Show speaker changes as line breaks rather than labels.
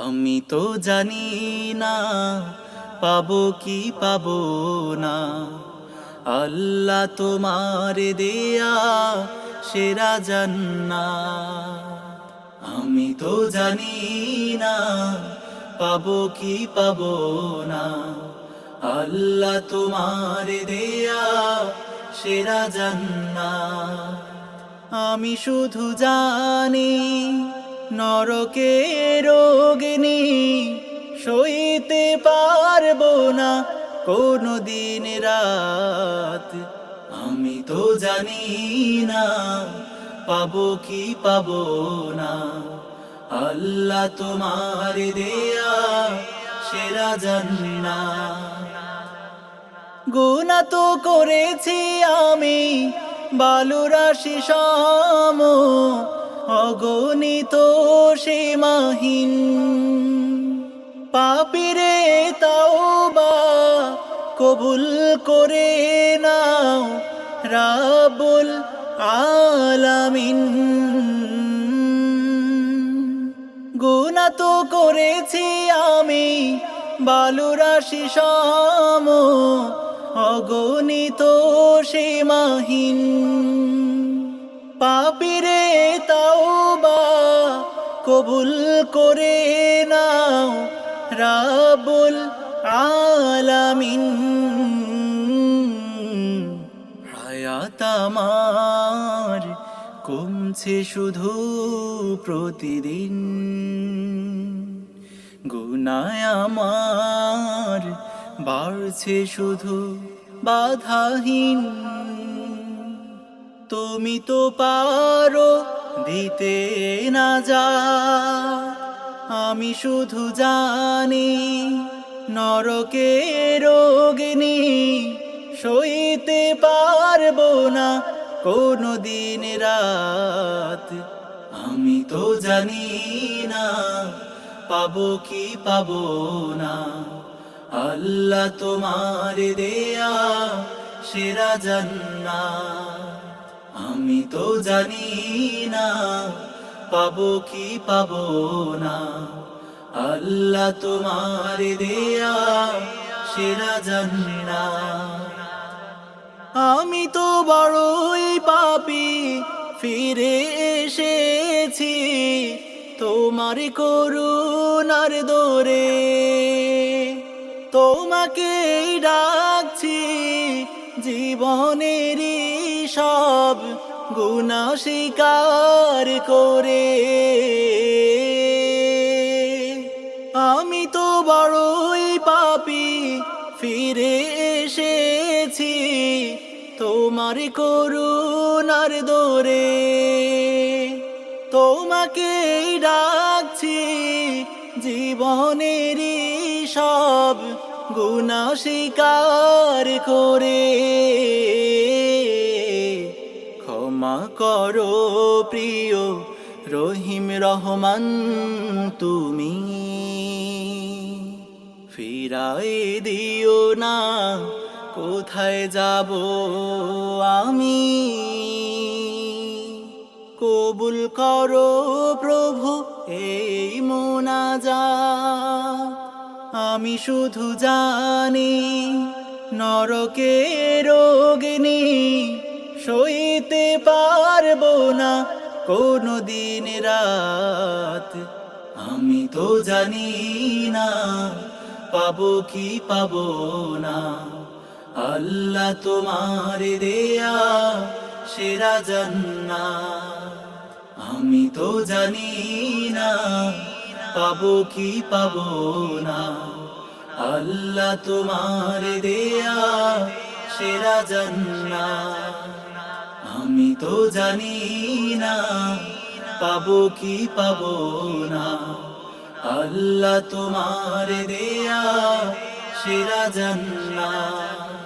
আমি তো জানি না পাবো কি পাবো না, আল্লাহ তোমার দেয়া সেরা জান্নাত। আমি তো জানি না পাবো কি পাবো না, আল্লাহ তোমার দেয়া সেরা জান্নাত। আমি শুধু জানি নরকের অগ্নি সইতে পারবো না কোনো দিন রাত। আমি তো জানি না পাবো কি পাবো না, আল্লাহ তোমার দেয়া সেরা জান্নাত। গুনাহ তো করেছি আমি বালুরাশি সম, অগণিত সীমাহীন। পাপীরে তাওবা কবুল করে নাও রাব্বুল আলামিন। গুনাহ তো করেছি আমি বালুরাশি সম, অগণিত সীমাহীন। পাপীরে তাওবা কবুল করে নাও রাব্বুল আলামিন। হায়াত আমার কমছে শুধু প্রতিদিন, গুনাহ আমার বাড়ছে শুধু বাধাহীন। তুমি তো পারো দিতে না যা, আমি শুধু জানি নরকের অগ্নি সইতে পারবো না কোনো দিন রাত। আমি তো জানি না পাবো কি পাবো না, আল্লাহ তোমার দেয়া সেরা জান্নাত। আমি তো জানি না পাবো কি পাবো না, আল্লাহ তোমার দেয়া সেরা জান্নাত। আমি তো বড়ই পাপী ফিরে এসেছি তোমার করুণার দোরে, তোমাকে ডাকছি জীবনেরই সব গুনাহ স্বীকার করে। আমি তো বড়ই পাপী ফিরে এসেছি তোমার করুণার দোরে, তোমাকে ডাকছি জীবনেরই সব গুনাহ স্বীকার করে। ক্ষমা করো প্রিয় রহিম রহমান তুমি, ফিরাই দিও না কোথায় যাব আমি। কবুল করো প্রভু এই মুনাজাত। আমি শুধু জানি নরকের অগ্নি সইতে পারবো না কোনো দিন রাত। আমি তো জানি না পাবো কি পাবো না, আল্লাহ তোমার দেয়া সেরা জান্নাত। আমি তো জানি না পাবো কি পাবো না, আল্লাহ তোমার দেয়া সেরা জান্নাত। আমি তো জানি না পাবো কি পাবো না, আল্লাহ তোমার দেয়া সেরা জান্নাত।